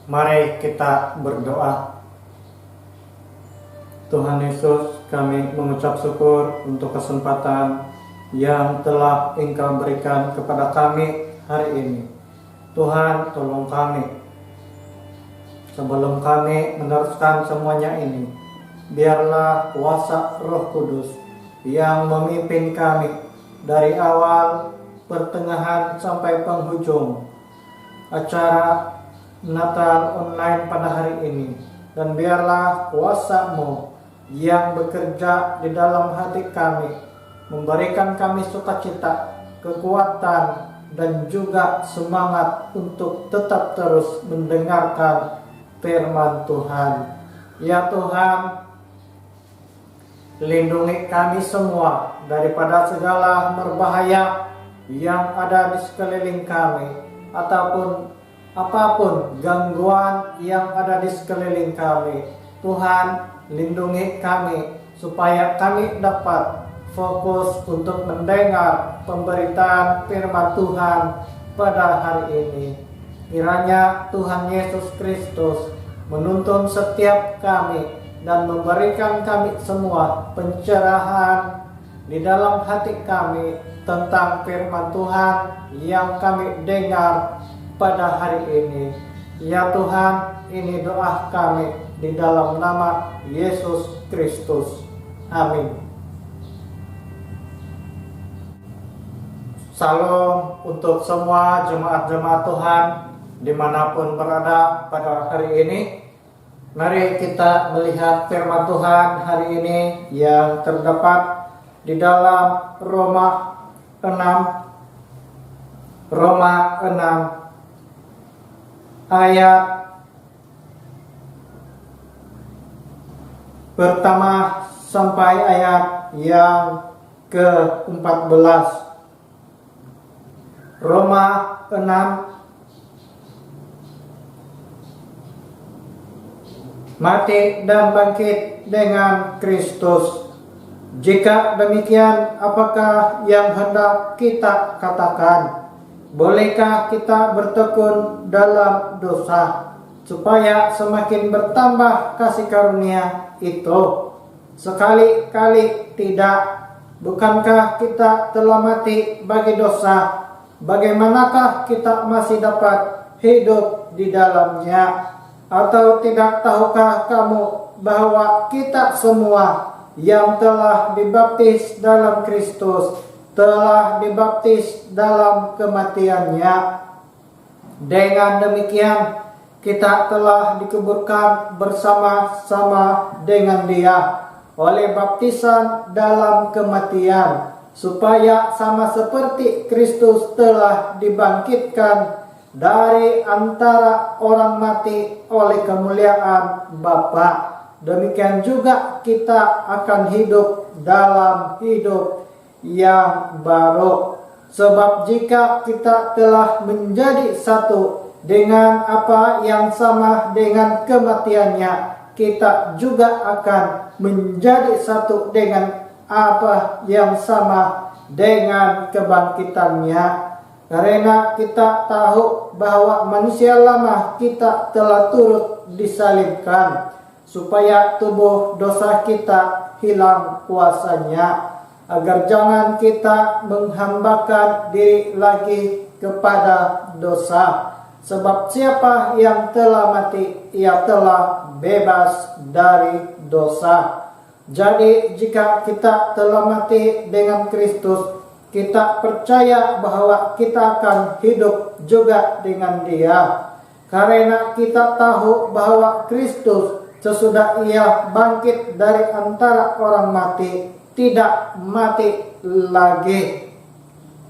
Mari kita berdoa. Tuhan Yesus, kami mengucap syukur untuk kesempatan yang telah Engkau berikan kepada kami hari ini. Tuhan, tolong kami. Sebelum kami meneruskan semuanya ini, biarlah kuasa Roh Kudus yang memimpin kami dari awal, pertengahan sampai penghujung acara Natal online pada hari ini, dan biarlah kuasa-Mu yang bekerja di dalam hati kami memberikan kami sukacita, kekuatan, dan juga semangat untuk tetap terus mendengarkan firman Tuhan. Ya Tuhan, lindungi kami semua daripada segala berbahaya yang ada di sekeliling kami, ataupun apapun gangguan yang ada di sekeliling kami. Tuhan, lindungi kami supaya kami dapat fokus untuk mendengar pemberitaan firman Tuhan pada hari ini. Kiranya Tuhan Yesus Kristus menuntun setiap kami dan memberikan kami semua pencerahan di dalam hati kami tentang firman Tuhan yang kami dengar pada hari ini. Ya Tuhan, ini doa kami di dalam nama Yesus Kristus. Amin. Salam untuk semua jemaat-jemaat Tuhan dimanapun berada pada hari ini. Mari kita melihat firman Tuhan hari ini yang terdapat di dalam Roma 6 ayat pertama sampai ayat yang ke-14. Roma 6 mati dan bangkit dengan Kristus. Jika demikian, apakah yang hendak kita katakan? Bolehkah kita bertekun dalam dosa supaya semakin bertambah kasih karunia itu? Sekali-kali tidak. Bukankah kita telah mati bagi dosa? Bagaimanakah kita masih dapat hidup di dalamnya? Atau tidak tahukah kamu bahwa kita semua yang telah dibaptis dalam Kristus telah dibaptis dalam kematiannya? Dengan demikian, kita telah dikuburkan bersama-sama dengan Dia oleh baptisan dalam kematian, supaya sama seperti Kristus telah dibangkitkan dari antara orang mati oleh kemuliaan Bapa, demikian juga kita akan hidup dalam hidup yang baru. Sebab jika kita telah menjadi satu dengan apa yang sama dengan kematiannya, kita juga akan menjadi satu dengan apa yang sama dengan kebangkitannya. Karena kita tahu bahwa manusia lama kita telah turut disalibkan, supaya tubuh dosa kita hilang kuasanya, agar jangan kita menghambakan diri lagi kepada dosa. Sebab siapa yang telah mati, ia telah bebas dari dosa. Jadi jika kita telah mati dengan Kristus, kita percaya bahwa kita akan hidup juga dengan Dia. Karena kita tahu bahwa Kristus sesudah Ia bangkit dari antara orang mati, tidak mati lagi.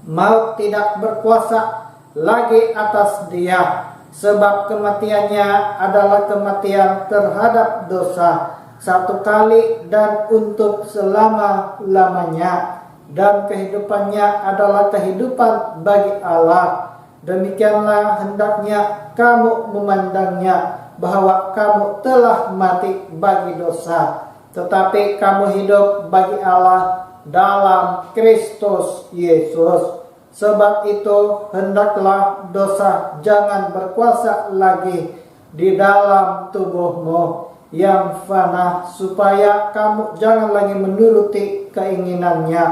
Maut tidak berkuasa lagi atas Dia, sebab kematiannya adalah kematian terhadap dosa, satu kali dan untuk selama-lamanya, dan kehidupannya adalah kehidupan bagi Allah. Demikianlah hendaknya kamu memandangnya, bahwa kamu telah mati bagi dosa, tetapi kamu hidup bagi Allah dalam Kristus Yesus. Sebab itu hendaklah dosa jangan berkuasa lagi di dalam tubuhmu yang fana, supaya kamu jangan lagi menuruti keinginannya,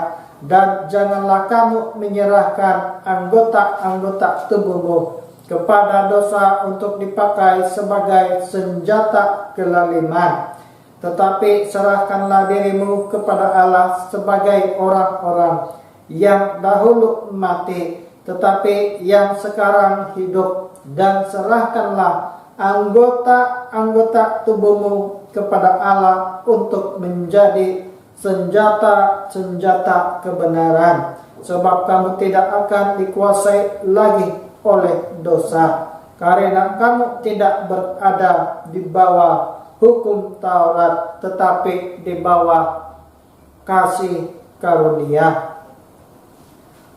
dan janganlah kamu menyerahkan anggota-anggota tubuhmu kepada dosa untuk dipakai sebagai senjata kelaliman. Tetapi serahkanlah dirimu kepada Allah sebagai orang-orang yang dahulu mati, tetapi yang sekarang hidup, dan serahkanlah anggota-anggota tubuhmu kepada Allah untuk menjadi senjata-senjata kebenaran, sebab kamu tidak akan dikuasai lagi oleh dosa, karena kamu tidak berada di bawah hukum Taurat, tetapi di bawah kasih karunia.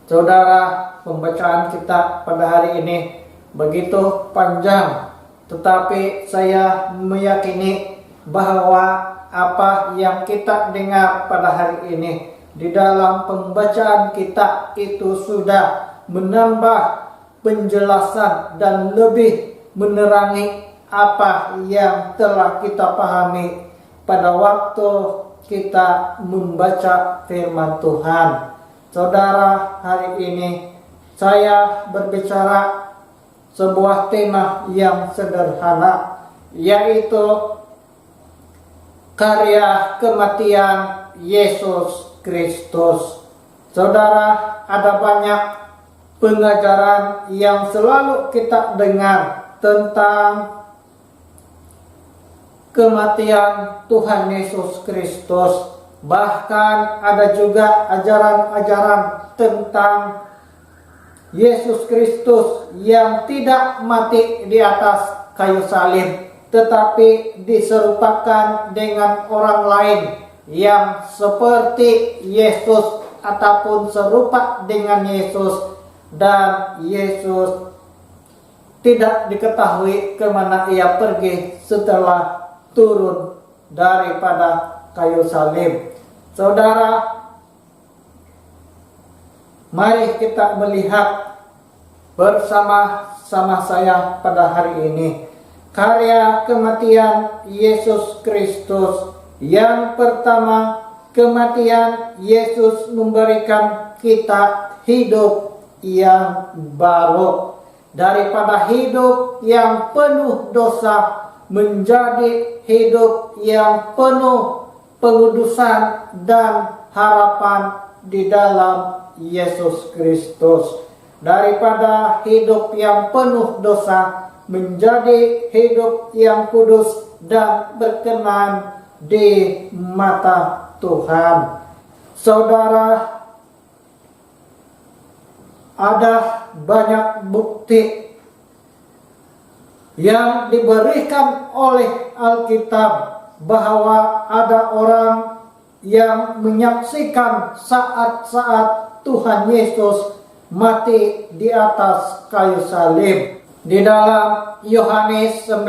Saudara, pembacaan kita pada hari ini begitu panjang, tetapi saya meyakini bahwa apa yang kita dengar pada hari ini di dalam pembacaan kita itu sudah menambah penjelasan dan lebih menerangi apa yang telah kita pahami pada waktu kita membaca firman Tuhan. Saudara, hari ini saya berbicara sebuah tema yang sederhana, yaitu karya kematian Yesus Kristus. Saudara, ada banyak pengajaran yang selalu kita dengar tentang kematian Tuhan Yesus Kristus. Bahkan ada juga ajaran-ajaran tentang Yesus Kristus yang tidak mati di atas kayu salib, tetapi diserupakan dengan orang lain yang seperti Yesus ataupun serupa dengan Yesus, dan Yesus tidak diketahui kemana ia pergi setelah turun daripada kayu salib. Saudara, mari kita melihat bersama-sama saya pada hari ini karya kematian Yesus Kristus. Yang pertama, kematian Yesus memberikan kita hidup yang baru. Daripada hidup yang penuh dosa menjadi hidup yang penuh pengudusan dan harapan di dalam Yesus Kristus. Daripada hidup yang penuh dosa menjadi hidup yang kudus dan berkenan di mata Tuhan. Saudara, ada banyak bukti yang diberikan oleh Alkitab bahwa ada orang yang menyaksikan saat-saat Tuhan Yesus mati di atas kayu salib. Di dalam Yohanes 19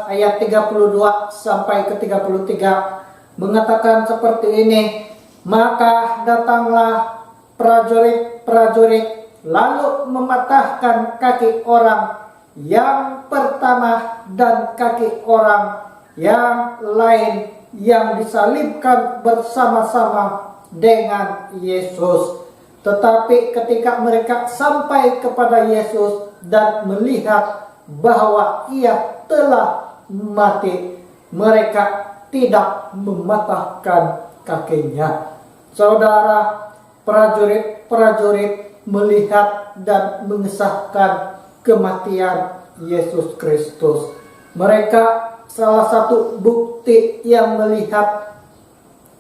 ayat 32 sampai ke 33 mengatakan seperti ini, maka datanglah prajurit-prajurit lalu mematahkan kaki orang yang pertama dan kaki orang yang lain yang disalibkan bersama-sama dengan Yesus. Tetapi ketika mereka sampai kepada Yesus dan melihat bahwa ia telah mati, mereka tidak mematahkan kakinya. Saudara, prajurit-prajurit melihat dan mengesahkan kematian Yesus Kristus. Mereka salah satu bukti yang melihat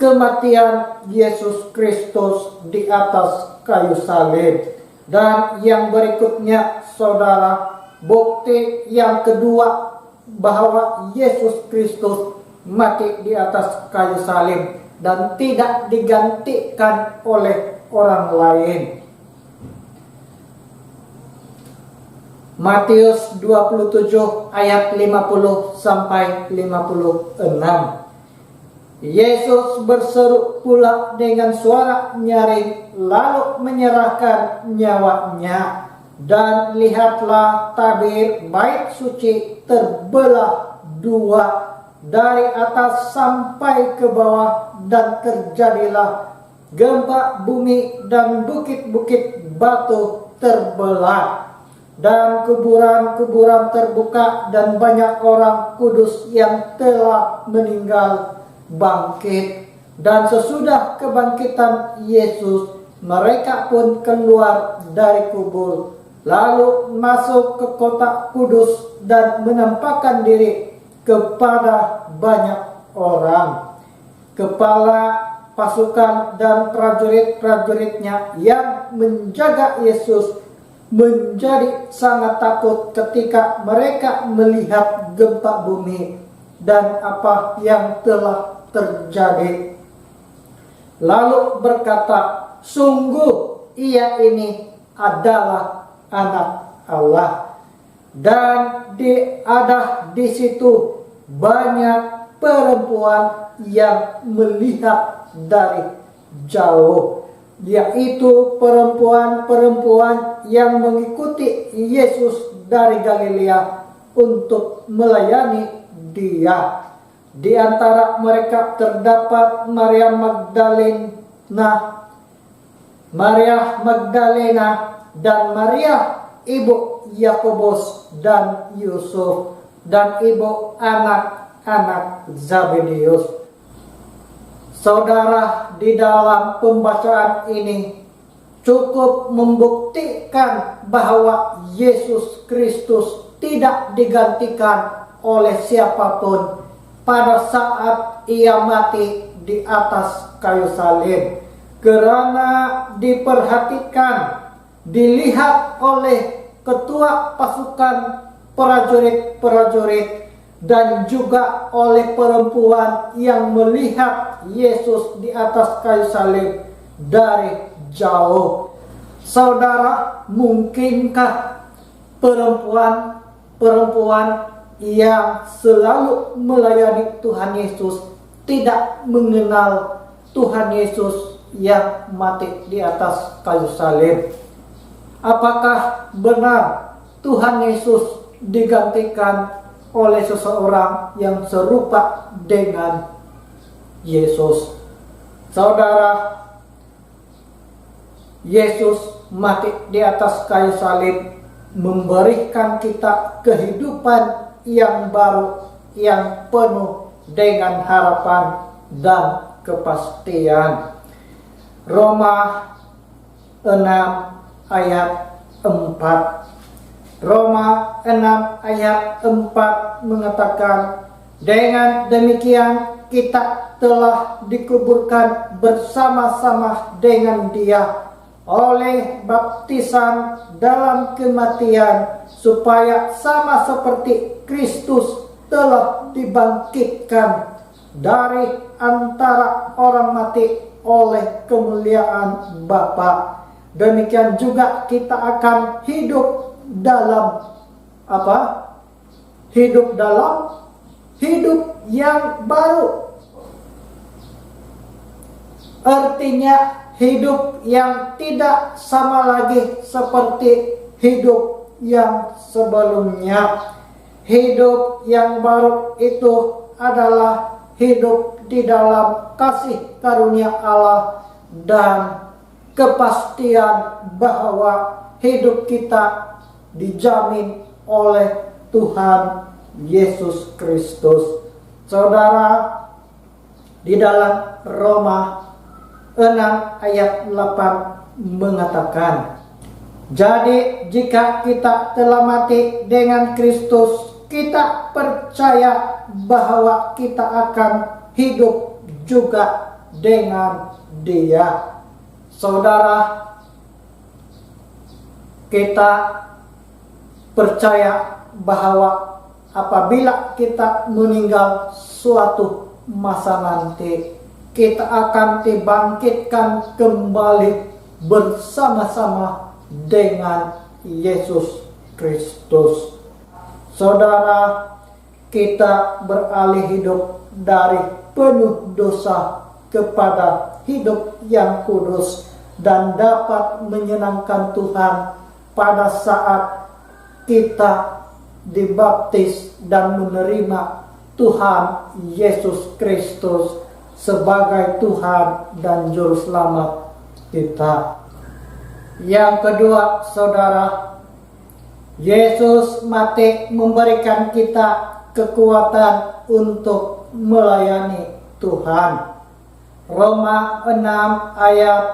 kematian Yesus Kristus di atas kayu salib. Dan yang berikutnya, saudara, bukti yang kedua bahwa Yesus Kristus mati di atas kayu salib dan tidak digantikan oleh orang lain. Matius 27 ayat 50 sampai 56. Yesus berseru pula dengan suara nyaring lalu menyerahkan nyawanya. Dan lihatlah, tabir bait suci terbelah dua dari atas sampai ke bawah, dan terjadilah gempa bumi, dan bukit-bukit batu terbelah, dan kuburan-kuburan terbuka, dan banyak orang kudus yang telah meninggal bangkit. Dan sesudah kebangkitan Yesus, mereka pun keluar dari kubur, lalu masuk ke kota kudus dan menampakkan diri kepada banyak orang. Kepala pasukan dan prajurit-prajuritnya yang menjaga Yesus menjadi sangat takut ketika mereka melihat gempa bumi dan apa yang telah terjadi. Lalu berkata, sungguh ia ini adalah Anak Allah. Dan ada di situ banyak perempuan yang melihat dari jauh, yaitu perempuan-perempuan yang mengikuti Yesus dari Galilea untuk melayani Dia. Di antara mereka terdapat Maria Magdalena dan Maria ibu Yakobus dan Yusuf, dan ibu anak-anak Zabedeus. Saudara, di dalam pembacaan ini cukup membuktikan bahwa Yesus Kristus tidak digantikan oleh siapapun pada saat ia mati di atas kayu salib, karena diperhatikan, dilihat oleh ketua pasukan prajurit-prajurit dan juga oleh perempuan yang melihat Yesus di atas kayu salib dari jauh. Saudara, mungkinkah perempuan yang selalu melayani Tuhan Yesus tidak mengenal Tuhan Yesus yang mati di atas kayu salib? Apakah benar Tuhan Yesus digantikan oleh seseorang yang serupa dengan Yesus? Saudara, Yesus mati di atas kayu salib memberikan kita kehidupan yang baru, yang penuh dengan harapan dan kepastian. Roma 6 ayat 4. Roma 6 ayat 4 mengatakan, dengan demikian kita telah dikuburkan bersama-sama dengan Dia oleh baptisan dalam kematian, supaya sama seperti Kristus telah dibangkitkan dari antara orang mati oleh kemuliaan Bapa, demikian juga kita akan hidup dalam hidup yang baru. Artinya hidup yang tidak sama lagi seperti hidup yang sebelumnya. Hidup yang baru itu adalah hidup di dalam kasih karunia Allah dan kepastian bahwa hidup kita dijamin oleh Tuhan Yesus Kristus. Saudara, di dalam Roma 6 ayat 8 mengatakan, jadi jika kita telah mati dengan Kristus, kita percaya bahwa kita akan hidup juga dengan Dia. Saudara, kita percaya bahwa apabila kita meninggal suatu masa nanti, kita akan dibangkitkan kembali bersama-sama dengan Yesus Kristus. Saudara, kita beralih hidup dari penuh dosa kepada hidup yang kudus dan dapat menyenangkan Tuhan pada saat kita dibaptis dan menerima Tuhan Yesus Kristus sebagai Tuhan dan Juru Selamat kita. Yang kedua, saudara, Yesus mati memberikan kita kekuatan untuk melayani Tuhan. Roma 6 ayat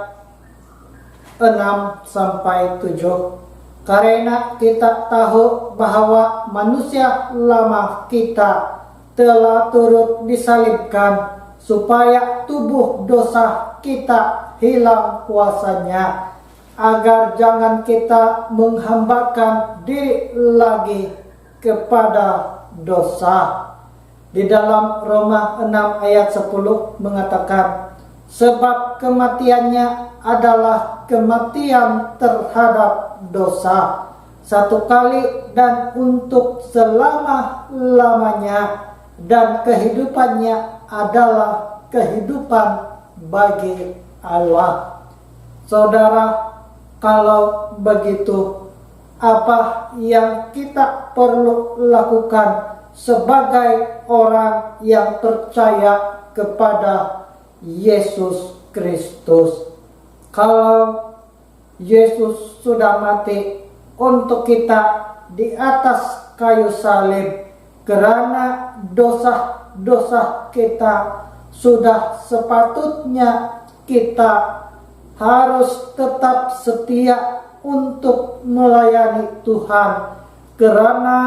6-7. Karena kita tahu bahwa manusia lama kita telah turut disalibkan supaya tubuh dosa kita hilang kuasanya, agar jangan kita menghambakan diri lagi kepada dosa. Di dalam Roma 6 ayat 10 mengatakan, sebab kematiannya adalah kematian terhadap dosa, satu kali dan untuk selama-lamanya, dan kehidupannya adalah kehidupan bagi Allah. Saudara, kalau begitu, apa yang kita perlu lakukan sebagai orang yang percaya kepada Yesus Kristus? Kalau Yesus sudah mati untuk kita di atas kayu salib, karena dosa-dosa kita, sudah sepatutnya kita harus tetap setia untuk melayani Tuhan, karena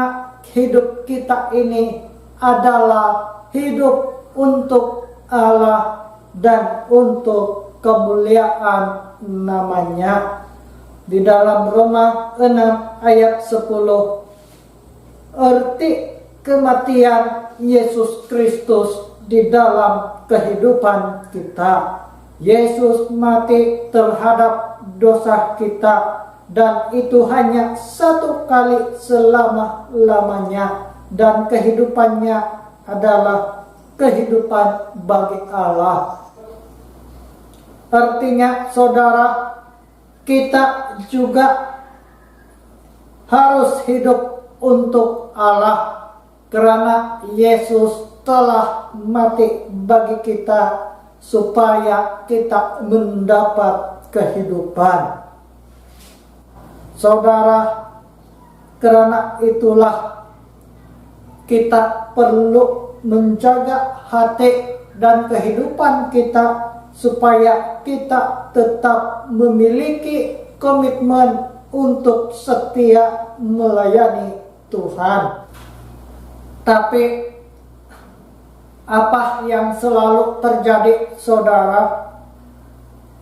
hidup kita ini adalah hidup untuk Allah dan untuk kemuliaan namanya. Di dalam Roma 6 ayat 10, arti kematian Yesus Kristus di dalam kehidupan kita. Yesus mati terhadap dosa kita, dan itu hanya satu kali selama-lamanya, dan kehidupannya adalah kehidupan bagi Allah. Artinya, saudara, kita juga harus hidup untuk Allah, karena Yesus telah mati bagi kita supaya kita mendapat kehidupan. Saudara, karena itulah kita perlu menjaga hati dan kehidupan kita supaya kita tetap memiliki komitmen untuk setia melayani Tuhan. Tapi apa yang selalu terjadi, saudara?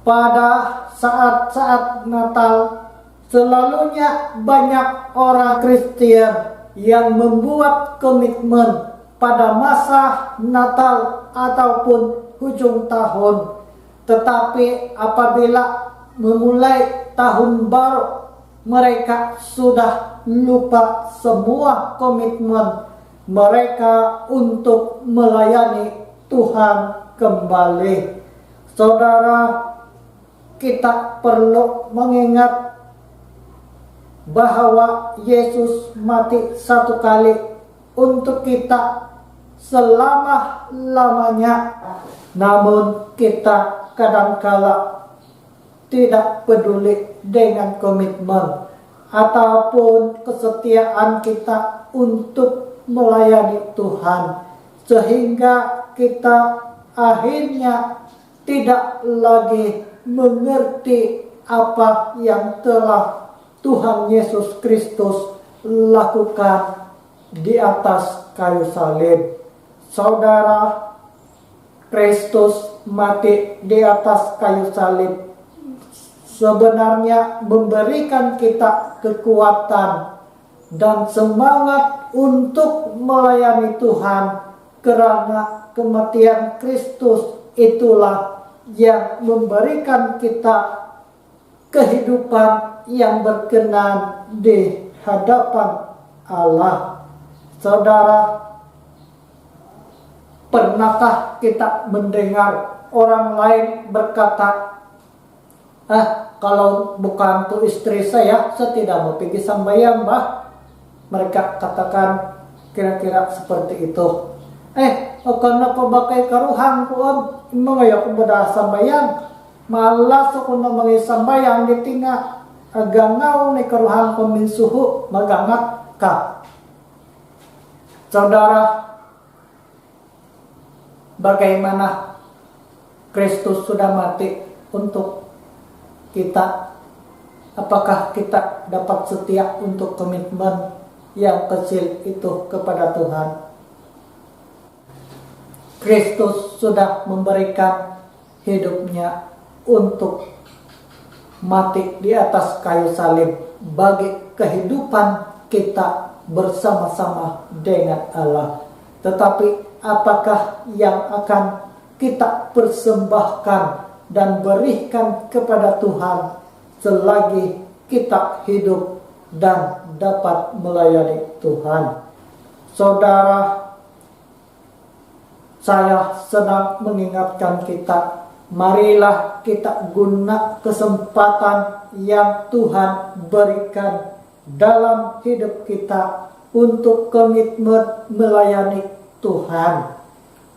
Pada saat-saat Natal, selalunya banyak orang Kristen yang membuat komitmen pada masa Natal ataupun hujung tahun. Tetapi apabila memulai tahun baru, mereka sudah lupa semua komitmen mereka untuk melayani Tuhan kembali. Saudara, kita perlu mengingat bahwa Yesus mati satu kali untuk kita selama-lamanya. Namun kita kadangkala tidak peduli dengan komitmen ataupun kesetiaan kita untuk melayani Tuhan, sehingga kita akhirnya tidak lagi mengerti apa yang telah Tuhan Yesus Kristus lakukan di atas kayu salib. Saudara, Kristus mati di atas kayu salib sebenarnya memberikan kita kekuatan dan semangat untuk melayani Tuhan, karena kematian Kristus itulah yang memberikan kita kehidupan yang berkenan di hadapan Allah. Saudara, pernahkah kita mendengar orang lain berkata, kalau bukan tuh istri saya tidak mau pergi sambayang, bah. Mereka katakan kira-kira seperti itu. Karena pabakai karuhang ko mga ya ko bada sambayang. Malas ako na mga sambayang di tinga agangaw ni karuhang ko minsuhu magangat ka. Saudara, bagaimana Kristus sudah mati untuk kita? Apakah kita dapat setia untuk komitmen yang kecil itu kepada Tuhan? Kristus sudah memberikan hidupnya untuk mati di atas kayu salib bagi kehidupan kita bersama-sama dengan Allah. Tetapi apakah yang akan kita persembahkan dan berikan kepada Tuhan selagi kita hidup dan dapat melayani Tuhan? Saudara, saya senang mengingatkan kita, marilah kita guna kesempatan yang Tuhan berikan dalam hidup kita untuk komitmen melayani Tuhan.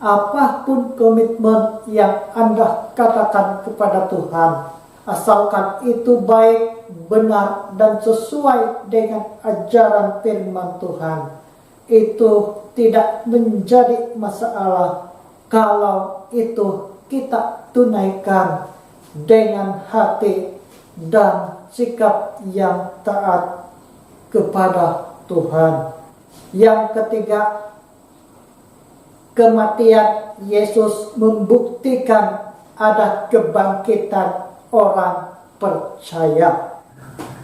Apapun komitmen yang Anda katakan kepada Tuhan, asalkan itu baik, benar, dan sesuai dengan ajaran firman Tuhan, itu tidak menjadi masalah kalau itu kita tunaikan dengan hati dan sikap yang taat kepada Tuhan. Yang ketiga, kematian Yesus membuktikan ada kebangkitan orang percaya.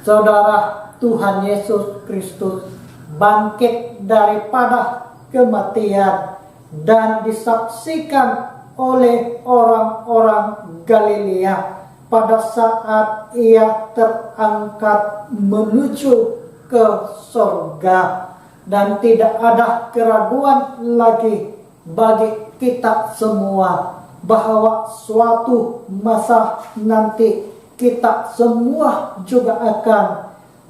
Saudara, Tuhan Yesus Kristus bangkit daripada kematian dan disaksikan oleh orang-orang Galilea pada saat ia terangkat menuju ke sorga. Dan tidak ada keraguan lagi bagi kita semua bahwa suatu masa nanti kita semua juga akan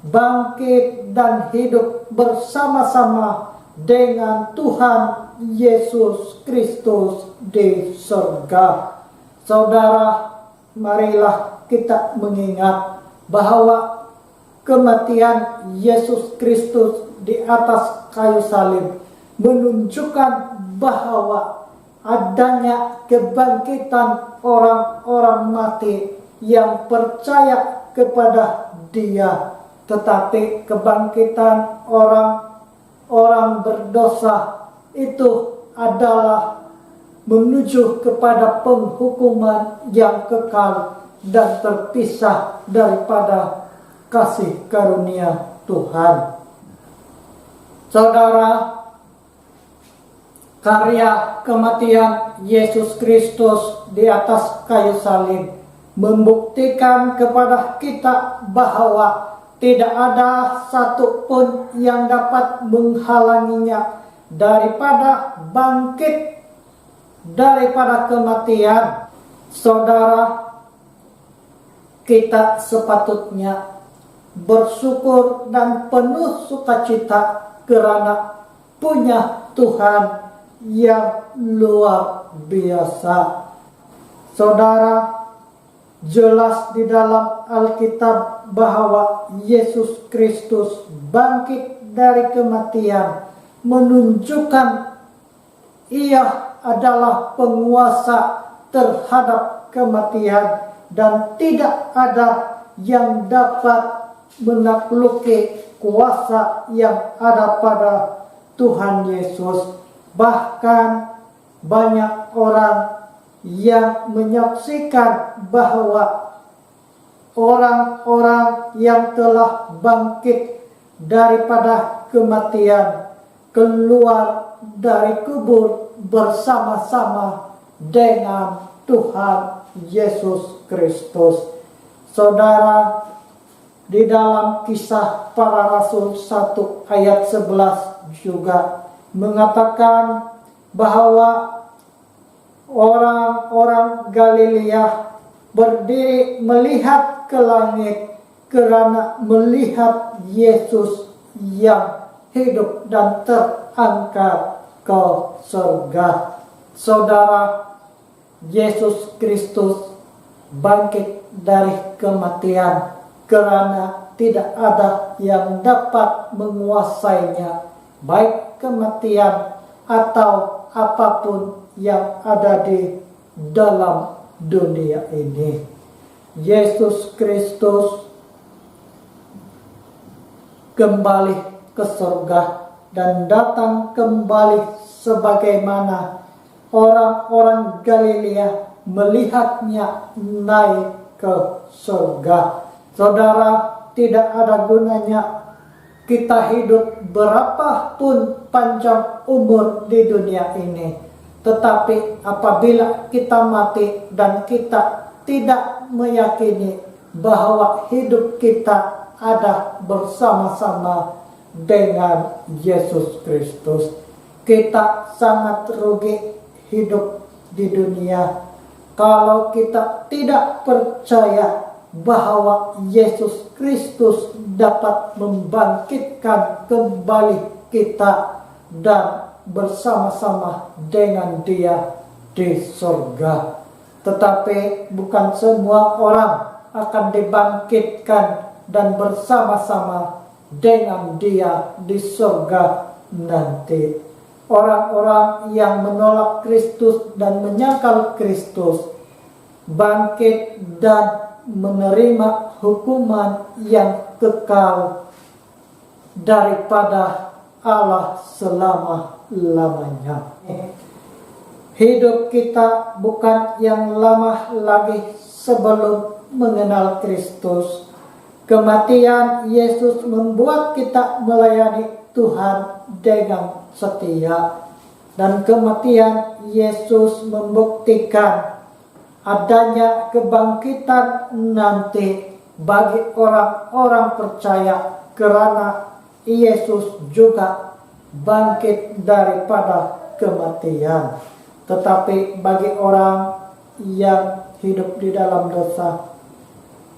bangkit dan hidup bersama-sama dengan Tuhan Yesus Kristus di surga. Saudara, marilah kita mengingat bahwa kematian Yesus Kristus di atas kayu salib menunjukkan bahwa adanya kebangkitan orang-orang mati yang percaya kepada Dia. Tetapi kebangkitan orang-orang berdosa itu adalah menuju kepada penghukuman yang kekal dan terpisah daripada kasih karunia Tuhan. Saudara, karya kematian Yesus Kristus di atas kayu salib membuktikan kepada kita bahwa tidak ada satupun yang dapat menghalanginya daripada bangkit daripada kematian. Saudara, kita sepatutnya bersyukur dan penuh sukacita karena punya Tuhan yang luar biasa. Saudara, jelas di dalam Alkitab bahwa Yesus Kristus bangkit dari kematian menunjukkan Ia adalah penguasa terhadap kematian dan tidak ada yang dapat menakluki kuasa yang ada pada Tuhan Yesus. Bahkan banyak orang yang menyaksikan bahwa orang-orang yang telah bangkit daripada kematian keluar dari kubur bersama-sama dengan Tuhan Yesus Kristus. Saudara, di dalam Kisah Para Rasul 1 ayat 11 juga mengatakan bahwa orang-orang Galilea berdiri melihat ke langit karena melihat Yesus yang hidup dan terangkat ke surga. Saudara, Yesus Kristus bangkit dari kematian karena tidak ada yang dapat menguasainya, baik kematian atau apapun yang ada di dalam dunia ini. Yesus Kristus kembali ke surga dan datang kembali sebagaimana orang-orang Galilea melihatnya naik ke surga. Saudara, tidak ada gunanya kita hidup berapapun panjang umur di dunia ini, tetapi apabila kita mati dan kita tidak meyakini bahwa hidup kita ada bersama-sama dengan Yesus Kristus, kita sangat rugi hidup di dunia kalau kita tidak percaya bahwa Yesus Kristus dapat membangkitkan kembali kita dan bersama-sama dengan Dia di surga. Tetapi bukan semua orang akan dibangkitkan dan bersama-sama dengan Dia di surga nanti. Orang-orang yang menolak Kristus dan menyangkal Kristus bangkit dan menerima hukuman yang kekal daripada Allah selama-lamanya. Hidup kita bukan yang lama lagi sebelum mengenal Kristus. Kematian Yesus membuat kita melayani Tuhan dengan setia, dan kematian Yesus membuktikan adanya kebangkitan nanti bagi orang-orang percaya, karena Yesus juga bangkit daripada kematian. Tetapi bagi orang yang hidup di dalam dosa,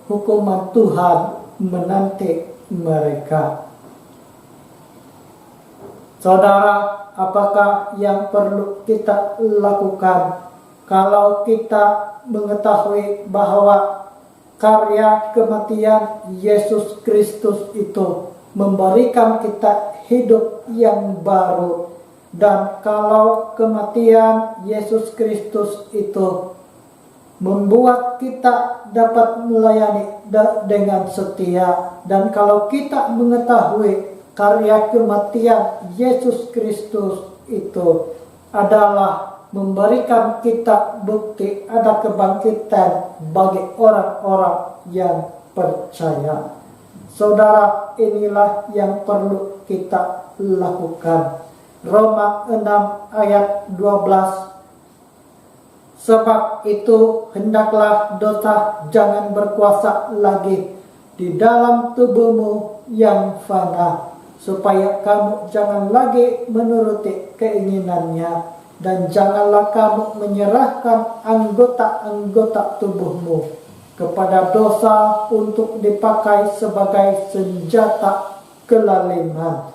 hukuman Tuhan menanti mereka. Saudara, apakah yang perlu kita lakukan kalau kita mengetahui bahwa karya kematian Yesus Kristus itu memberikan kita hidup yang baru, dan kalau kematian Yesus Kristus itu membuat kita dapat melayani dengan setia, dan kalau kita mengetahui karya kematian Yesus Kristus itu adalah memberikan kita bukti ada kebangkitan bagi orang-orang yang percaya. Saudara, inilah yang perlu kita lakukan. Roma 6 ayat 12. Sebab itu hendaklah dosa jangan berkuasa lagi di dalam tubuhmu yang fana, supaya kamu jangan lagi menuruti keinginannya, dan janganlah kamu menyerahkan anggota-anggota tubuhmu kepada dosa untuk dipakai sebagai senjata kelaliman.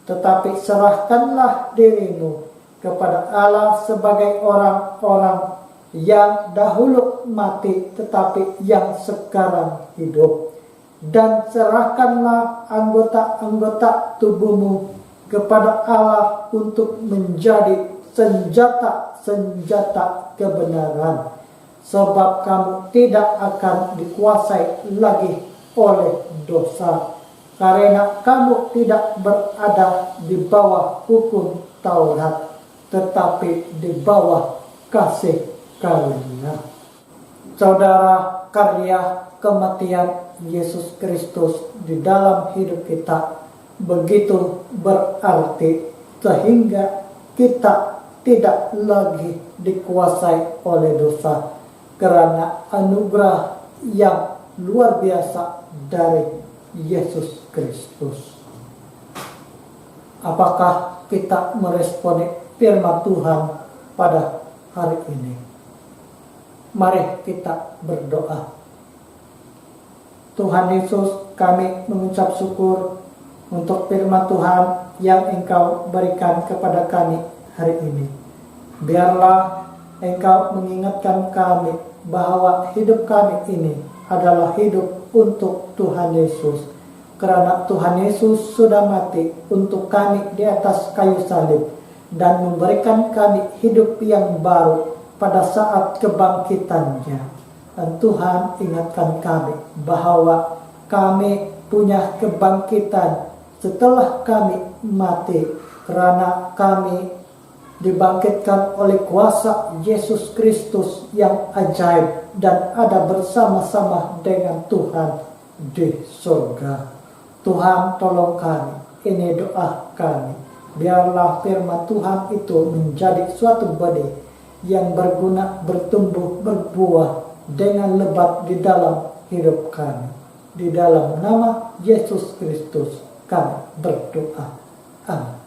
Tetapi serahkanlah dirimu kepada Allah sebagai orang-orang yang dahulu mati tetapi yang sekarang hidup. Dan serahkanlah anggota-anggota tubuhmu kepada Allah untuk menjadi senjata-senjata kebenaran, sebab kamu tidak akan dikuasai lagi oleh dosa, karena kamu tidak berada di bawah hukum Taurat, tetapi di bawah kasih karunia. Saudara, karya kematian Yesus Kristus di dalam hidup kita begitu berarti, sehingga kita tidak lagi dikuasai oleh dosa karena anugerah yang luar biasa dari Yesus Kristus. Apakah kita meresponi firman Tuhan pada hari ini? Mari kita berdoa. Tuhan Yesus, kami mengucap syukur untuk firman Tuhan yang Engkau berikan kepada kami hari ini. Biarlah Engkau mengingatkan kami bahwa hidup kami ini adalah hidup untuk Tuhan Yesus. Karena Tuhan Yesus sudah mati untuk kami di atas kayu salib dan memberikan kami hidup yang baru pada saat kebangkitannya. Dan Tuhan ingatkan kami bahwa kami punya kebangkitan setelah kami mati, karena kami dibangkitkan oleh kuasa Yesus Kristus yang ajaib dan ada bersama-sama dengan Tuhan di surga. Tuhan, tolong kami, ini doa kami. Biarlah firman Tuhan itu menjadi suatu benih yang berguna, bertumbuh, berbuah dengan lebat di dalam hidup kami. Di dalam nama Yesus Kristus kami berdoa. Amin.